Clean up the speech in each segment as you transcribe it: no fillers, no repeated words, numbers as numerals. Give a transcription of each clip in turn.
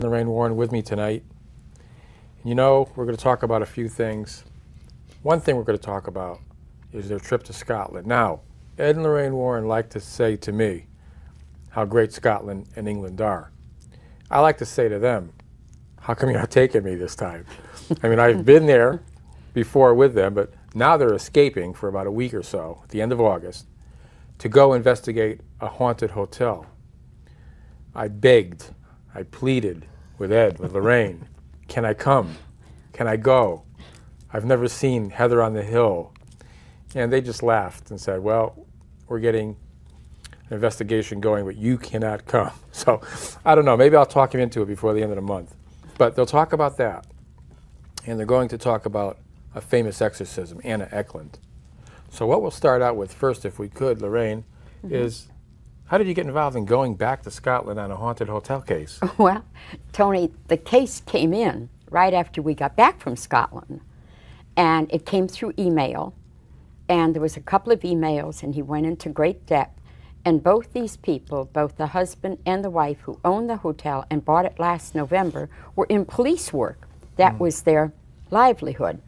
Lorraine Warren with me tonight. You know, we're going to talk about a few things. One thing we're going to talk about is their trip to Scotland. Now, Ed and Lorraine Warren like to say to me how great Scotland and England are. I like to say to them, how come you're not taking me this time? I mean, I've been there before with them, but now they're escaping for about a week or so, at the end of August, to go investigate a haunted hotel. I begged, I pleaded with Ed, with Lorraine, can I come? Can I go? I've never seen Heather on the Hill. And they just laughed and said, well, we're getting an investigation going, but you cannot come. So I don't know, maybe I'll talk him into it before the end of the month. But they'll talk about that. And they're going to talk about a famous exorcism, Anna Eklund. So what we'll start out with first, if we could, Lorraine, is how did you get involved in going back to Scotland on a haunted hotel case? Well, Tony, the case came in right after we got back from Scotland. And it came through email. And there was a couple of emails, and he went into great depth. And both these people, both the husband and the wife who owned the hotel and bought it last November, were in police work. That was their livelihood.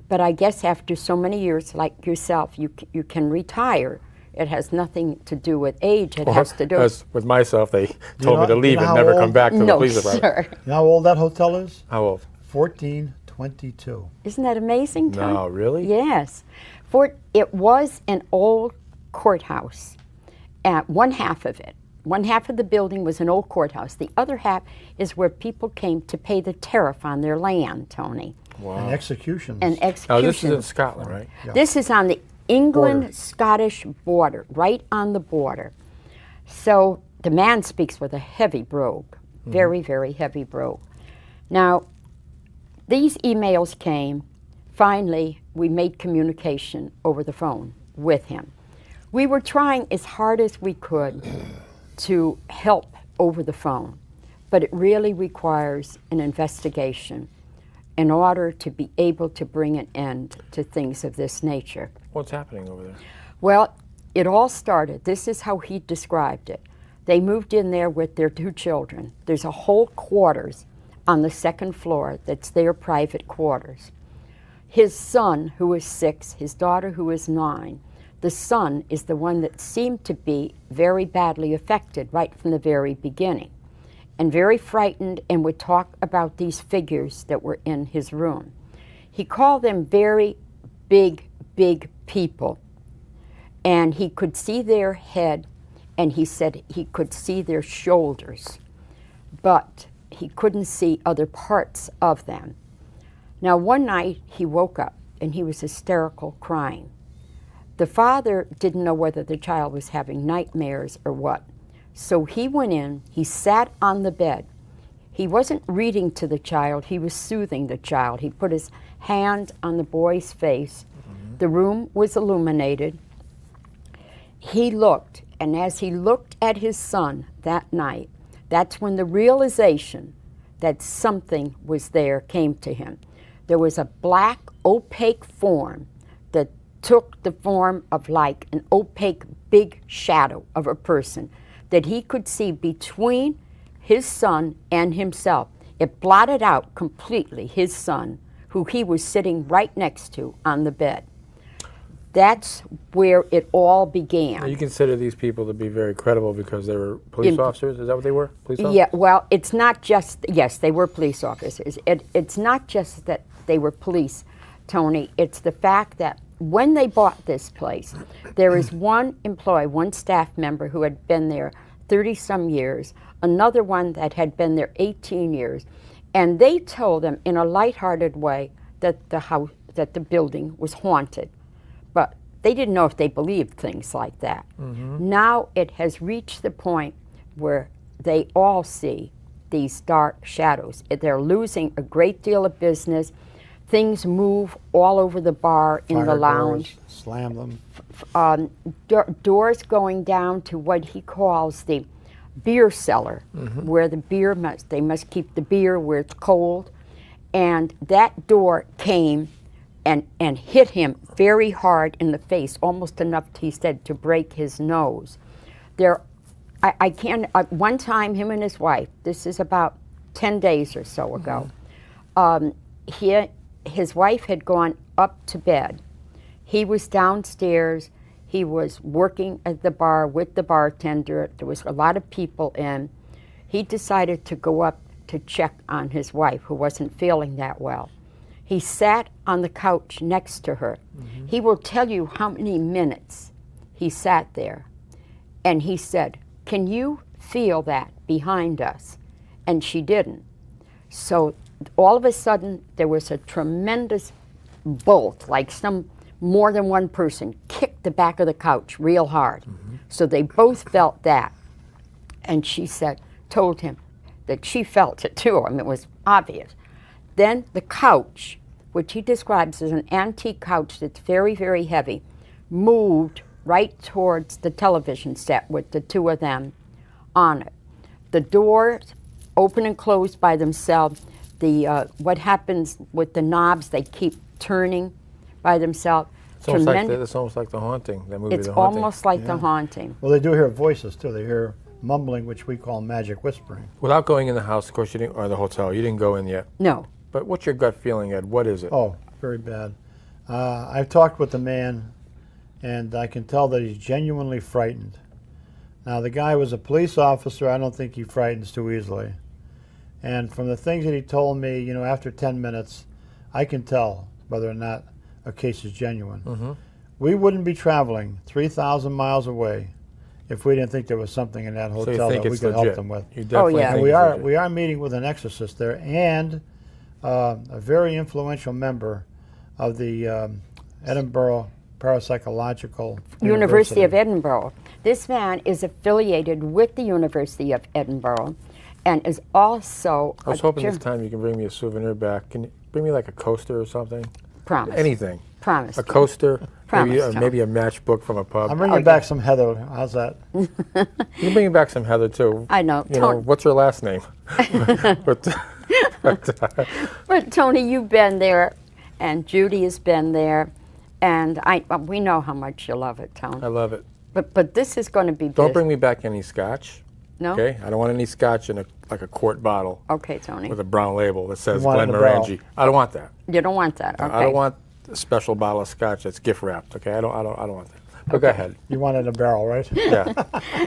But I guess after so many years, like yourself, you can retire. It has nothing to do with age. It has to do with myself. They told me to leave and never come back to the police department. Sir. You know how old that hotel is? How old? 1422. Isn't that amazing, Tom? No, really? Yes. It was an old courthouse. One half of it. One half of the building was an old courthouse. The other half is where people came to pay the tariff on their land, Tony. Wow. And executions. And executions. Now, this is in Scotland, right? Yeah. This is on the England-Scottish border, right on the border. So the man speaks with a heavy brogue, very, very heavy brogue. Now, these emails came. Finally, we made communication over the phone with him. We were trying as hard as we could to help over the phone, but it really requires an investigation in order to be able to bring an end to things of this nature. What's happening over there? Well, it all started, this is how he described it. They moved in there with their 2 children. There's a whole quarters on the 2nd floor that's their private quarters. His son, who is 6, his daughter, who is 9, the son is the one that seemed to be very badly affected right from the very beginning, and very frightened, and would talk about these figures that were in his room. He called them very big, big people, and he could see their head, and he said he could see their shoulders, but he couldn't see other parts of them. Now, one night he woke up, and he was hysterical, crying. The father didn't know whether the child was having nightmares or what. So he went in, he sat on the bed. He wasn't reading to the child, he was soothing the child. He put his hand on the boy's face. The room was illuminated. He looked, and as he looked at his son that night, that's when the realization that something was there came to him. There was a black, opaque form that took the form of like an opaque big shadow of a person that he could see between his son and himself. It blotted out completely his son, who he was sitting right next to on the bed. That's where it all began. Now, you consider these people to be very credible because they were police officers? Is that what they were? Police officers? Yeah, well, it's not just, yes, they were police officers. It's not just that they were police, Tony. It's the fact that when they bought this place, there is one employee, one staff member who had been there 30-some years, another one that had been there 18 years, and they told them in a lighthearted way that the building was haunted. But they didn't know if they believed things like that. Now it has reached the point where they all see these dark shadows. They're losing a great deal of business. Things move all over the bar, in the lounge. Doors, slam them. Doors going down to what he calls the beer cellar, where the beer they must keep the beer where it's cold. And that door came and hit him very hard in the face, almost enough, he said, to break his nose. One time, him and his wife, this is about 10 days or so ago. His wife had gone up to bed. He was downstairs. He was working at the bar with the bartender. There was a lot of people in. He decided to go up to check on his wife, who wasn't feeling that well. He sat on the couch next to her. He will tell you how many minutes he sat there. And he said, "Can you feel that behind us?" And she didn't. So all of a sudden, there was a tremendous bolt, like more than one person kicked the back of the couch real hard. So they both felt that. And she told him that she felt it too. I mean, it was obvious. Then the couch, which he describes as an antique couch that's very, very heavy, moved right towards the television set with the two of them on it. The doors open and close by themselves. What happens with the knobs, they keep turning by themselves. It's almost like The Haunting, that movie, It's The Haunting. almost like The Haunting. Well, they do hear voices too. They hear mumbling, which we call magic whispering. Without going in the house, of course, or the hotel, you didn't go in yet. No. But what's your gut feeling, Ed? What is it? Oh, very bad. I've talked with the man, and I can tell that he's genuinely frightened. Now, the guy was a police officer. I don't think he frightens too easily. And from the things that he told me, you know, after 10 minutes, I can tell whether or not a case is genuine. We wouldn't be traveling 3,000 miles away if we didn't think there was something in that So you hotel think that we it's could legit? help them with. You definitely yeah. think And it's legit. we are meeting with an exorcist there, and a very influential member of the Edinburgh Parapsychological University of Edinburgh. This man is affiliated with the University of Edinburgh and is also I was hoping this time you can bring me a souvenir back. Can you bring me like a coaster or something? Promise. Anything. Promise. A coaster, Promise, maybe a matchbook from a pub. I'm bringing back some heather. How's that? You can bring me back some Heather too. I know. You know, what's her last name? But Tony, you've been there, and Judy has been there, and we know how much you love it, Tony. I love it. But this is going to be Don't bring me back any scotch. No? Okay? I don't want any scotch in like a quart bottle Okay, Tony. with a brown label that says You want it in a barrel. Glenmorangie. I don't want that. You don't want that, okay. I don't want a special bottle of scotch that's gift wrapped. Okay? I don't want that. But go ahead. You want it in a barrel, right? Yeah.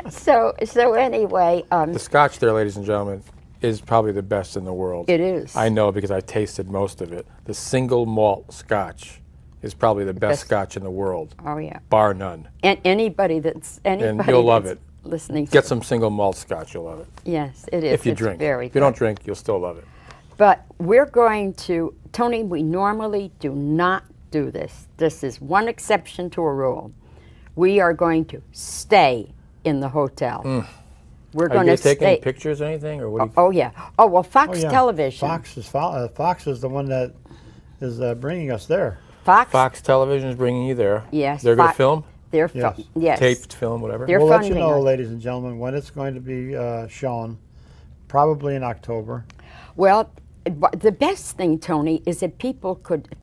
So anyway, The scotch there, ladies and gentlemen, is probably the best in the world. it is. I know because I tasted most of it. The single malt scotch is probably the best scotch in the world, Oh yeah. bar none. And anybody that's you'll love that's it. listening. Get some single malt scotch, you'll love it. Yes, it is. If you It's drink. very If you good. don't drink, you'll still love it. But we're going to, Tony, we normally do not do this. This is one exception to a rule. We are going to stay in the hotel. We're Are going you to guys taking stay. pictures or anything? Or what do you Oh yeah. Oh well, Fox Oh, yeah. Television. Fox is the one that is bringing us there. Fox Television is bringing you there. Yes. They're going to Fox- film? They're Yes. yes. Taped film, whatever? They're We'll let you funding know, us. ladies and gentlemen, when it's going to be shown, probably in October. Well, the best thing, Tony, is that people could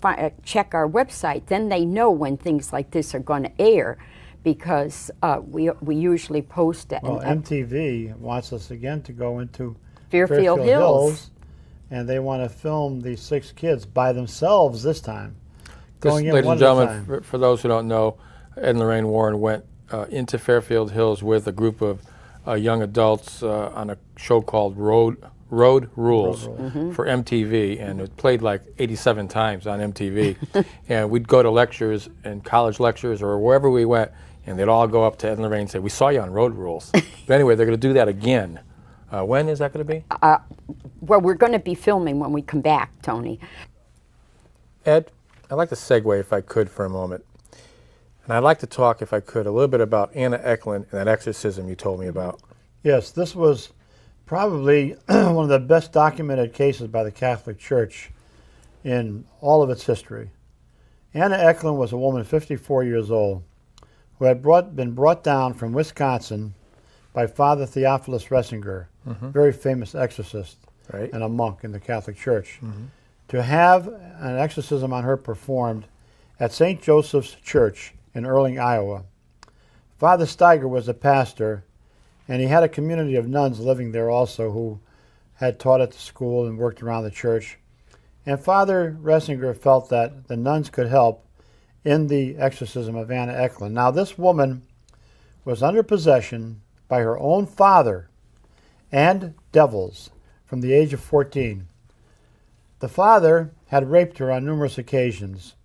check our website. Then they know when things like this are going to air, because we usually post it. Well, MTV wants us again to go into Fairfield Hills. And they want to film these 6 kids by themselves this time. Going in ladies one and at a gentlemen, time. for those who don't know, Ed and Lorraine Warren went into Fairfield Hills with a group of young adults on a show called Road Rules for MTV, and it played like 87 times on MTV. And we'd go to lectures and college lectures or wherever we went, and they'd all go up to Ed and Lorraine and say, "We saw you on Road Rules." But anyway, they're going to do that again. When is that going to be? Well, we're going to be filming when we come back, Tony. Ed, I'd like to segue, if I could, for a moment. And I'd like to talk, if I could, a little bit about Anna Eklund and that exorcism you told me about. Yes, this was probably one of the best documented cases by the Catholic Church in all of its history. Anna Eklund was a woman 54 years old who had been brought down from Wisconsin by Father Theophilus Ressinger, very famous exorcist Right. and a monk in the Catholic Church, to have an exorcism on her performed at St. Joseph's Church in Earling, Iowa. Father Steiger was the pastor, and he had a community of nuns living there also who had taught at the school and worked around the church. And Father Ressinger felt that the nuns could help in the exorcism of Anna Eklund. Now, this woman was under possession by her own father and devils from the age of 14. The father had raped her on numerous occasions,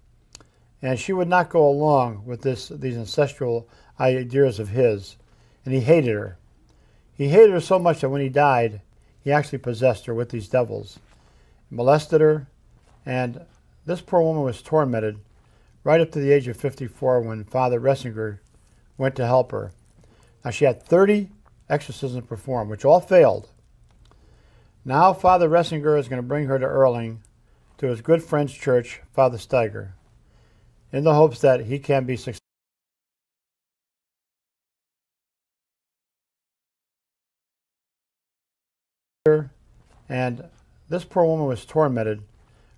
and she would not go along with these ancestral ideas of his, and he hated her. He hated her so much that when he died, he actually possessed her with these devils, molested her, and this poor woman was tormented right up to the age of 54 when Father Ressinger went to help her. Now, she had 30 exorcisms performed, which all failed. Now Father Ressinger is going to bring her to Erling, to his good friend's church, Father Steiger, in the hopes that he can be successful. And this poor woman was tormented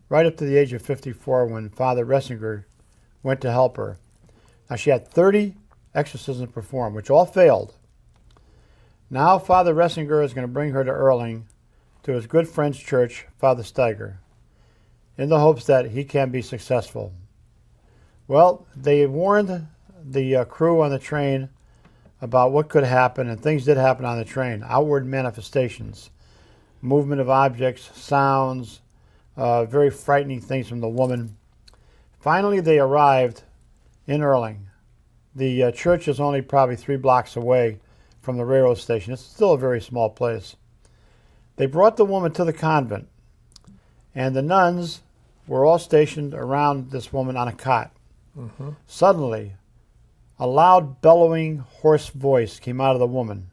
right up to the age of 54 when Father Ressinger went to help her. Now, she had 30 exorcisms performed, which all failed. Now Father Ressinger is going to bring her to Erling, to his good friend's church, Father Steiger, in the hopes that he can be successful. Well, they warned the crew on the train about what could happen, and things did happen on the train. Outward manifestations, movement of objects, sounds, very frightening things from the woman. Finally, they arrived in Erling. The church is only probably 3 blocks away from the railroad station. It's still a very small place. They brought the woman to the convent, and the nuns were all stationed around this woman on a cot. Mm-hmm. Suddenly, a loud, bellowing, hoarse voice came out of the woman.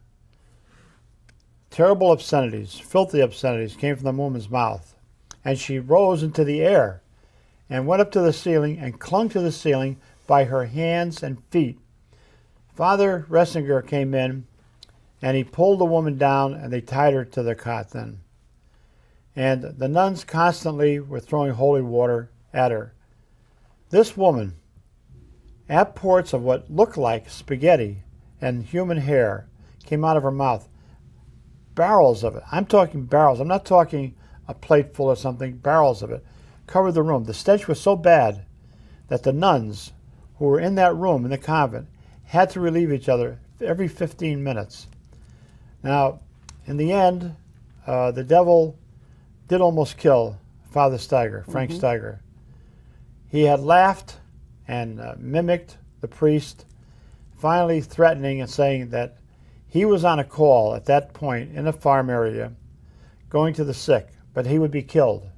Terrible obscenities, filthy obscenities came from the woman's mouth, and she rose into the air and went up to the ceiling and clung to the ceiling by her hands and feet. Father Ressinger came in, and he pulled the woman down, and they tied her to the cot then. And the nuns constantly were throwing holy water at her. This woman, outpours of what looked like spaghetti and human hair came out of her mouth. Barrels of it. I'm talking barrels. I'm not talking a plate full or something. Barrels of it covered the room. The stench was so bad that the nuns who were in that room in the convent had to relieve each other every 15 minutes. Now, in the end, the devil did almost kill Father Steiger, Frank Steiger. He had laughed and mimicked the priest, finally threatening and saying that he was on a call at that point in a farm area going to the sick, but he would be killed.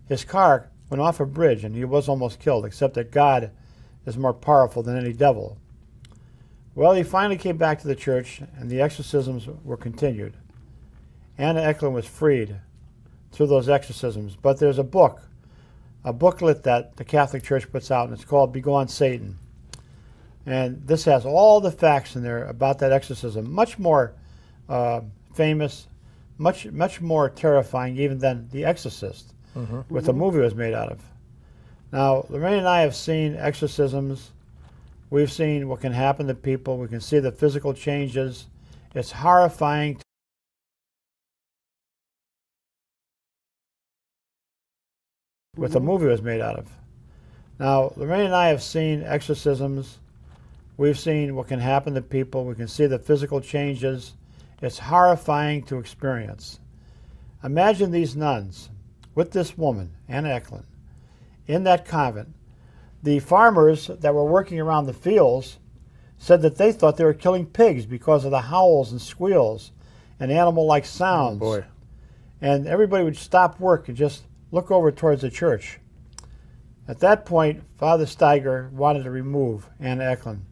His car went off a bridge and he was almost killed, except that God is more powerful than any devil. Well, he finally came back to the church and the exorcisms were continued. Anna Eklund was freed through those exorcisms, but there's a booklet that the Catholic Church puts out, and it's called Begone Satan. And this has all the facts in there about that exorcism, much more famous, much more terrifying even than The Exorcist, what the movie was made out of. Now, Lorraine and I have seen exorcisms. We've seen what can happen to people. We can see the physical changes. It's horrifying. What the movie was made out of. Now, Lorraine and I have seen exorcisms. We've seen what can happen to people. We can see the physical changes. It's horrifying to experience. Imagine these nuns with this woman, Anna Eklund, in that convent. The farmers that were working around the fields said that they thought they were killing pigs because of the howls and squeals and animal-like sounds. Oh boy. And everybody would stop work and just look over towards the church. At that point, Father Steiger wanted to remove Anna Eklund.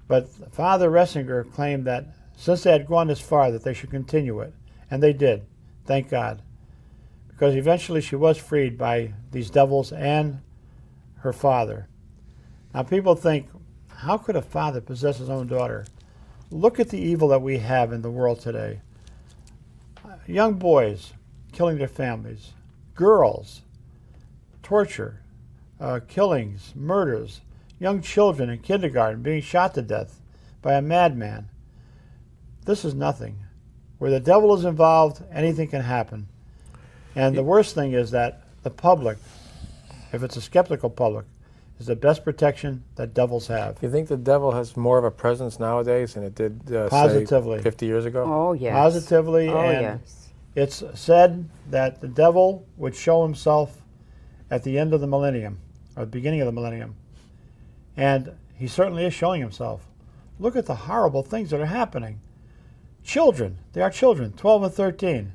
But Father Ressinger claimed that since they had gone this far, that they should continue it. And they did, thank God. Because eventually she was freed by these devils and her father. Now people think, how could a father possess his own daughter? Look at the evil that we have in the world today. Young boys killing their families. Girls, torture, killings, murders, young children in kindergarten being shot to death by a madman. This is nothing. Where the devil is involved, anything can happen. And the worst thing is that the public, if it's a skeptical public, is the best protection that devils have. You think the devil has more of a presence nowadays than it did, Positively. say, 50 years ago? Oh, yes. Positively. Oh, and yes. it's said that the devil would show himself at the end of the millennium, or the beginning of the millennium. And he certainly is showing himself. Look at the horrible things that are happening. Children, they are children, 12 and 13,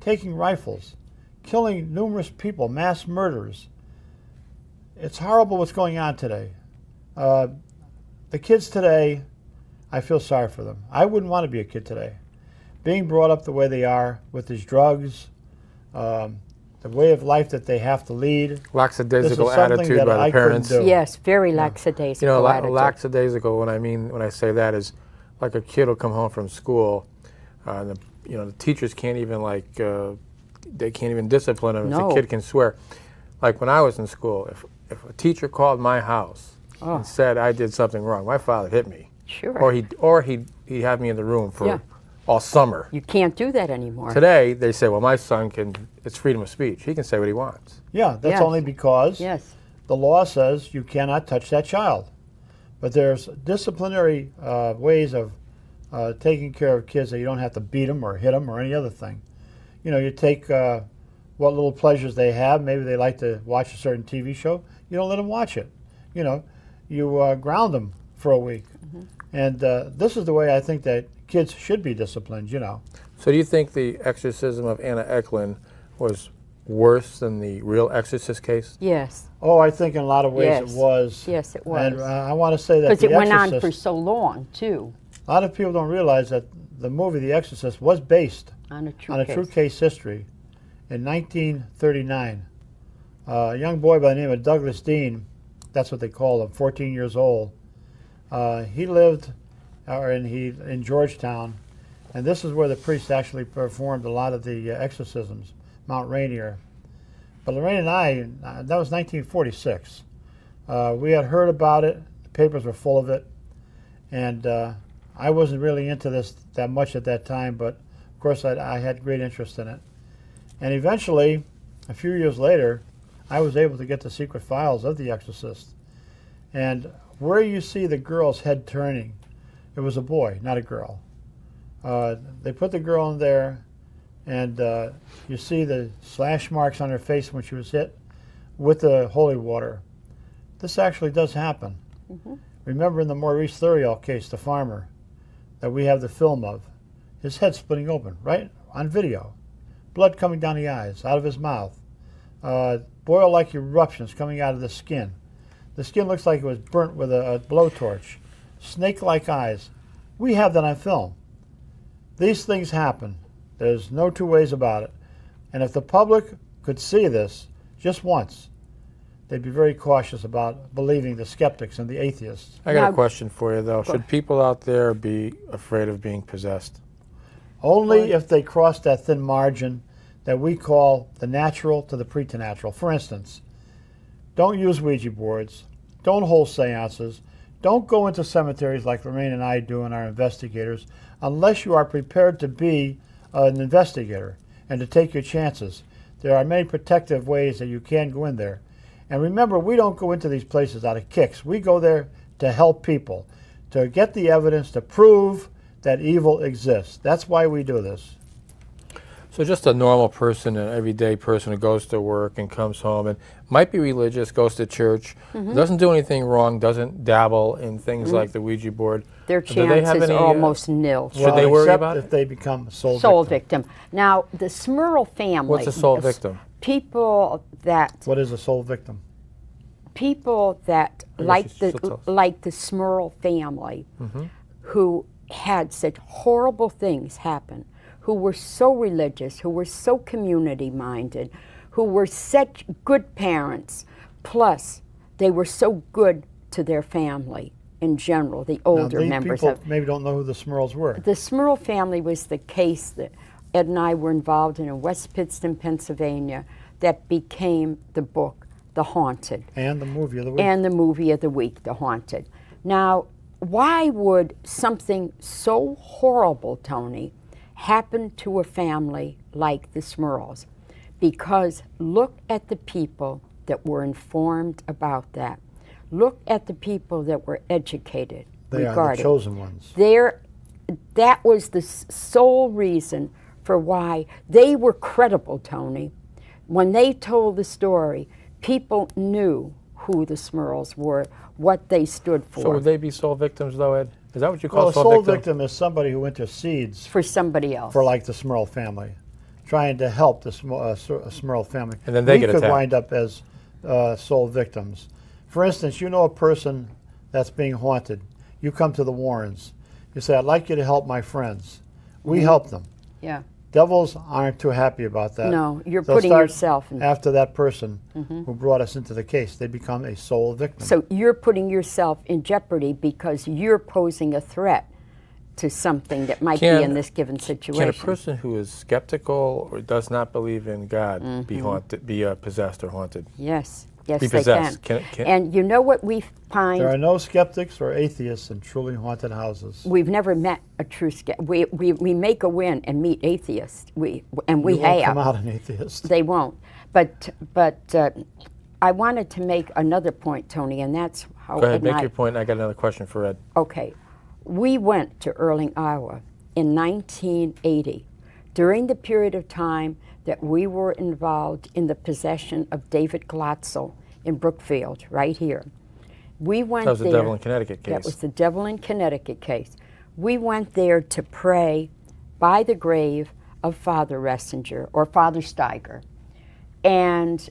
taking rifles, killing numerous people, mass murderers. It's horrible what's going on today. The kids today, I feel sorry for them. I wouldn't want to be a kid today. Being brought up the way they are with these drugs, the way of life that they have to lead. Lackadaisical attitude by the parents. Yes, very lackadaisical You know, attitude. lackadaisical, when I say that, is like a kid will come home from school, and the teachers can't even they can't even discipline him if No. the kid can swear. Like when I was in school, if a teacher called my house and said I did something wrong, my father hit me. Sure. Or he'd have me in the room for all summer. You can't do that anymore. Today they say, well, my son it's freedom of speech. He can say what he wants. Yeah, that's Yes. only because Yes. the law says you cannot touch that child. But there's disciplinary ways of taking care of kids that you don't have to beat them or hit them or any other thing. You know, you take what little pleasures they have. Maybe they like to watch a certain TV show. You don't let them watch it. You know, you ground them for a week. Mm-hmm. And this is the way I think that kids should be disciplined, you know. So do you think the exorcism of Anna Eklund was worse than the real exorcist case? Yes. Oh, I think in a lot of ways Yes. it was. Yes, it was. And I want to say that Because The it went on Exorcist, for so long, too, a lot of people don't realize that the movie The Exorcist was based on a true on a case. true case history. In 1939, a young boy by the name of Douglas Dean, that's what they call him, 14 years old, he lived in Georgetown, and this is where the priest actually performed a lot of the exorcisms, Mount Rainier. But Lorraine and I, that was 1946. We had heard about it, the papers were full of it, and I wasn't really into this that much at that time, but of course I had great interest in it. And eventually, a few years later, I was able to get the secret files of The Exorcist. And where you see the girl's head turning, it was a boy, not a girl. They put the girl in there, and you see the slash marks on her face when she was hit with the holy water. This actually does happen. Mm-hmm. Remember in the Maurice case, the farmer, that we have the film of, his head splitting open, right, on video. Blood coming down the eyes, out of his mouth. Boil-like eruptions coming out of the skin. The skin looks like it was burnt with a blowtorch. Snake-like eyes. We have that on film. These things happen. There's no two ways about it. And if the public could see this just once, they'd be very cautious about believing the skeptics and the atheists. I got Now- a question for you, though. Should people out there be afraid of being possessed? Only if they cross that thin margin that we call the natural to the preternatural. For instance, don't use Ouija boards, don't hold seances, don't go into cemeteries like Lorraine and I do and our investigators unless you are prepared to be an investigator and to take your chances. There are many protective ways that you can go in there. And remember, we don't go into these places out of kicks. We go there to help people, to get the evidence to prove that evil exists. That's why we do this. So just a normal person, an everyday person who goes to work and comes home and might be religious, goes to church, doesn't do anything wrong, doesn't dabble in things like the Ouija board. Their Do they have chances any, are almost nil. Should they worry except about if it? they become soul Victim. Now, the Smurl family. What's a soul victim? People that What is a soul victim? like she'll tell us. like the Smurl family, who had such horrible things happen, who were so religious, who were so community minded, who were such good parents, plus they were so good to their family in general, the older now, these members people of maybe don't know who the Smurls were. the Smurl family. Was the case that Ed and I were involved in West Pittston, Pennsylvania, that became the book, The Haunted. And the movie of the week. And the movie of the week, The Haunted. Now, why would something so horrible, Tony, happen to a family like the Smurls, because look at the people that were informed about that. Look at the people that were educated. They are the chosen ones. That was the sole reason for why they were credible, Tony. When they told the story, people knew who the Smurls were, what they stood for. So would they be soul victims, though, Ed? Is that what you call Well, a a soul soul victim? victim is somebody who intercedes For somebody else. for, like, the Smurl family, trying to help the Smurl family. And then they get could attacked. wind up as soul victims. For instance, you know a person that's being haunted. You come to the Warrens. You say, I'd like you to help my friends. We help them. Yeah. Devils aren't too happy about that. No, you're They'll putting start yourself in. after that person who brought us into the case. They become a soul victim. So you're putting yourself in jeopardy because you're posing a threat to something that might be in this given situation. Can a person who is skeptical or does not believe in God be haunted, be possessed or haunted? Yes, yes, Be they possessed. can. Can- And you know what we find? There are no skeptics or atheists in truly haunted houses. We've never met a true skeptic. We make a win and meet atheists. We You won't have. come out an atheist. They won't. But I wanted to make another point, Tony, and that's how Go ahead, Ed and make I- your point. I got another question for Ed. Okay. We went to Erling, Iowa in 1980 during the period of time that we were involved in the possession of David Glatzel in Brookfield, right here. We went That was there. the Devil in Connecticut case. That was the Devil in Connecticut case. We went there to pray by the grave of Father Ressinger or Father Steiger. And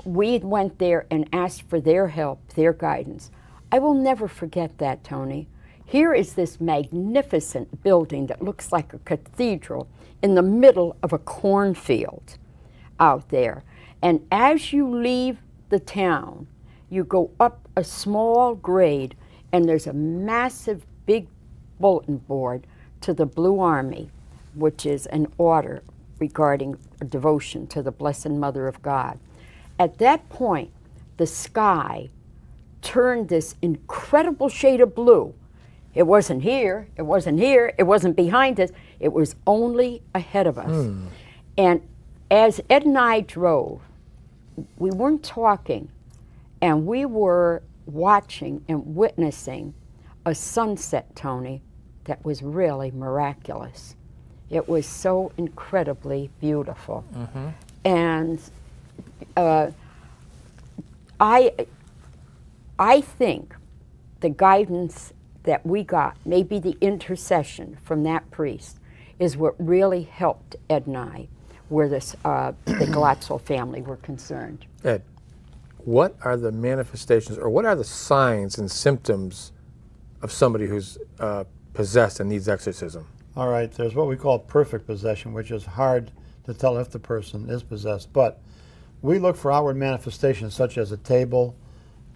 we went there and asked for their help, their guidance. I will never forget that, Tony. Here is this magnificent building that looks like a cathedral in the middle of a cornfield out there. And as you leave the town, you go up a small grade, and there's a massive big bulletin board to the Blue Army, which is an order regarding a devotion to the Blessed Mother of God. At that point, the sky turned this incredible shade of blue. It wasn't here, it wasn't here, it wasn't behind us, it was only ahead of us. And as Ed and I drove, we weren't talking, and we were watching and witnessing a sunset, Tony, that was really miraculous. It was so incredibly beautiful. And I think the guidance that we got, maybe the intercession from that priest, is what really helped Ed and I, where the Glatzel family were concerned. Ed, what are the manifestations or what are the signs and symptoms of somebody who's possessed and needs exorcism? All right, there's what we call perfect possession, which is hard to tell if the person is possessed. But we look for outward manifestations such as a table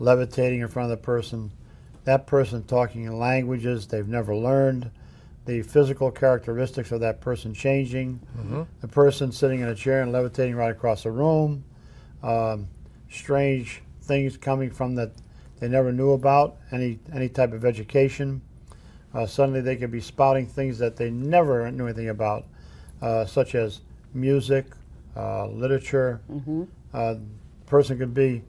levitating in front of the person, that person talking in languages they've never learned, the physical characteristics of that person changing, the person sitting in a chair and levitating right across the room, strange things coming from that they never knew about, any type of education. Suddenly they could be spouting things that they never knew anything about, such as music, literature. Person could be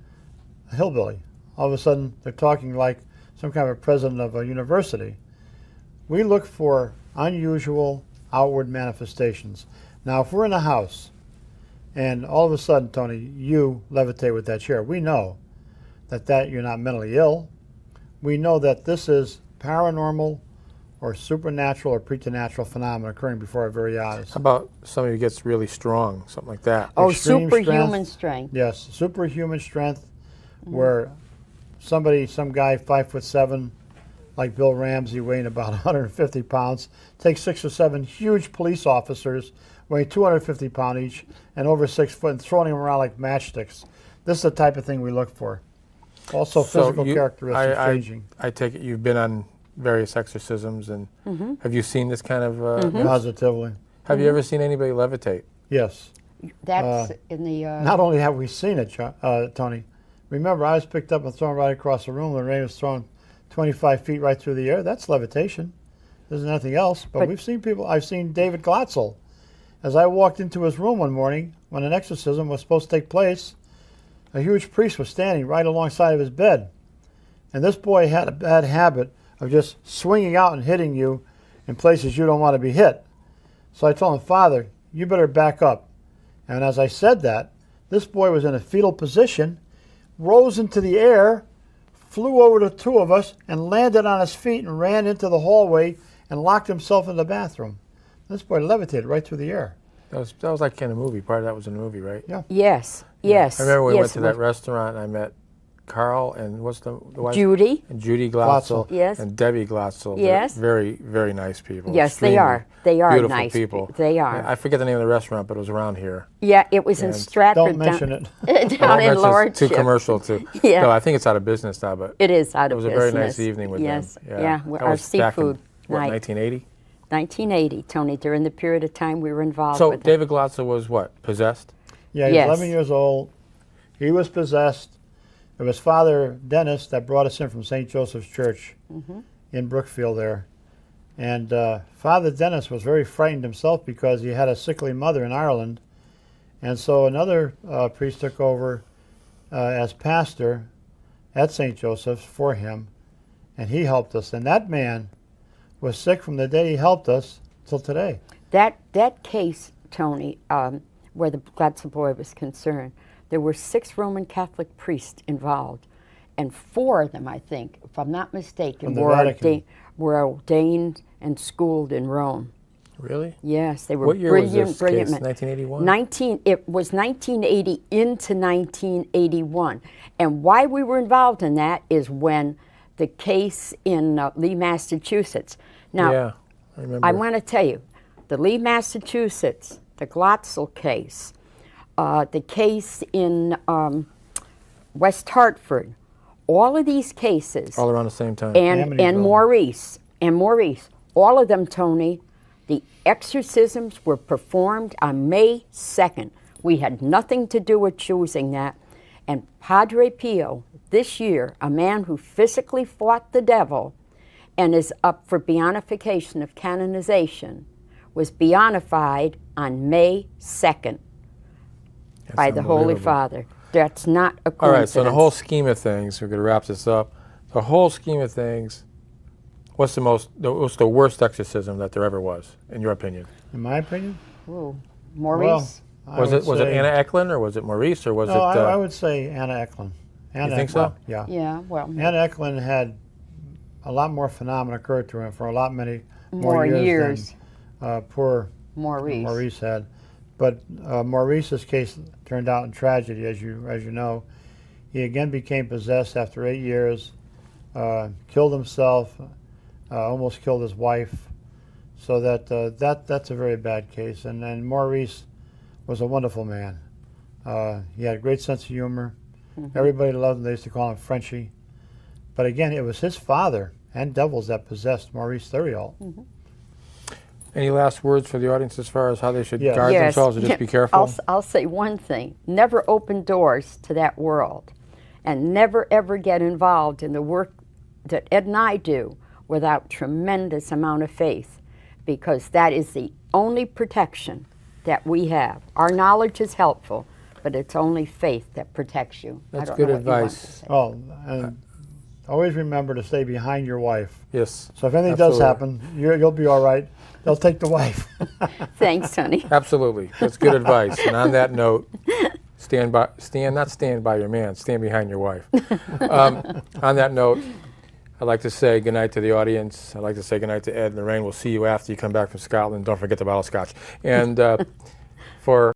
a hillbilly. All of a sudden they're talking like some kind of a president of a university. We look for unusual outward manifestations. Now, if we're in a house and all of a sudden, Tony, you levitate with that chair, we know that you're not mentally ill. We know that this is paranormal or supernatural or preternatural phenomena occurring before our very eyes. How about somebody who gets really strong, something like that? Oh, Extreme superhuman strength. Yes, superhuman strength, where some guy 5'7", like Bill Ramsey, weighing about 150 pounds, takes 6 or 7 huge police officers weighing 250 pounds each and over 6 foot and throwing them around like matchsticks. This is the type of thing we look for. Also, physical characteristics changing. I take it you've been on various exorcisms, and have you seen this kind of? Positively. Have you ever seen anybody levitate? Yes. That's in the... Not only have we seen it, Tony, remember I was picked up and thrown right across the room when Ray was thrown 25 feet right through the air. That's levitation. isn't anything else. But But- we've seen people. I've seen David Glatzel. As I walked into his room one morning when an exorcism was supposed to take place, a huge priest was standing right alongside of his bed. And this boy had a bad habit of just swinging out and hitting you in places you don't want to be hit. So I told him, Father, you better back up. And as I said that, this boy was in a fetal position, rose into the air, flew over the two of us, and landed on his feet and ran into the hallway and locked himself in the bathroom. This boy levitated right through the air. That was like in a movie. Part of that was in a movie, right? Yeah. Yes, yes. I remember we yes, went to that restaurant and I met Carl and what's the wife? Judy. And Judy Glatzel. Yes. And Debbie Glatzel. Yes. They're very, very nice people. Yes, they Extremely are. They are beautiful nice people. They are. I forget the name of the restaurant, but it was around here. Yeah, it was in And Stratford. Don't mention it. Down in It's Lordship. too commercial too. Yeah. No, I think it's out of business now, but It is out it of was a business. very nice evening with yes. them. Yeah, That our was back in, seafood what, night. 1980? 1980, Tony, during the period of time we were involved So with it. David Glatzel was what? Possessed? Yeah, he was Yes. 11 years old. He was possessed. It was Father Dennis that brought us in from St. Joseph's Church in Brookfield there. And Father Dennis was very frightened himself because he had a sickly mother in Ireland. And so another priest took over as pastor at St. Joseph's for him, and he helped us. And that man was sick from the day he helped us till today. That case, Tony, where the Glatzel boy was concerned, there were 6 Roman Catholic priests involved, and 4 of them, I think, if I'm not mistaken, From the Vatican. were ordained and schooled in Rome. Really? Yes, they were What year brilliant, was this brilliant case? men. 1981? It was 1980 into 1981, and why we were involved in that is when the case in Lee, Massachusetts. Now, Yeah, I remember. I want to tell you, the Lee, Massachusetts, the Glatzel case, the case in West Hartford, all of these cases, all around the same time. and Amityville. Maurice, all of them, Tony, the exorcisms were performed on May 2nd. We had nothing to do with choosing that. And Padre Pio, this year, a man who physically fought the devil and is up for beatification of canonization, was beatified on May 2nd by the Holy unbelievable. Father. That's not a All coincidence. right, so in the whole scheme of things, we're going to wrap this up. The whole scheme of things, what's the worst exorcism that there ever was, in your opinion? In my opinion? Ooh, Maurice. I Was would it say- Anna Eklund or was it Maurice or was No, it? I would say Anna Eklund. Anna think Eklund, so? Yeah. Yeah, well, Anna Eklund had a lot more phenomena occur to him for a lot many More more years, years. than poor Maurice. Maurice had. But Maurice's case turned out in tragedy, as you know. He again became possessed after 8 years, killed himself, almost killed his wife. So that's a very bad case. And Maurice was a wonderful man. He had a great sense of humor. Everybody loved him. They used to call him Frenchie. But again, it was his father and devils that possessed Maurice Theriault. Any last words for the audience as far as how they should Yes. guard Yes. themselves or just be careful? I'll say one thing. Never open doors to that world. And never, ever get involved in the work that Ed and I do without tremendous amount of faith, because that is the only protection that we have. Our knowledge is helpful, but it's only faith that protects you. That's I don't good know what you want to advice. say. Oh, and always remember to stay behind your wife. Yes. So if anything Absolutely. does happen, you'll be all right. They'll take the wife. Thanks, honey. Absolutely. That's good advice. And on that note, stand by your man, stand behind your wife. On that note, I'd like to say goodnight to the audience. I'd like to say goodnight to Ed and Lorraine. We'll see you after you come back from Scotland. Don't forget the bottle of scotch. And for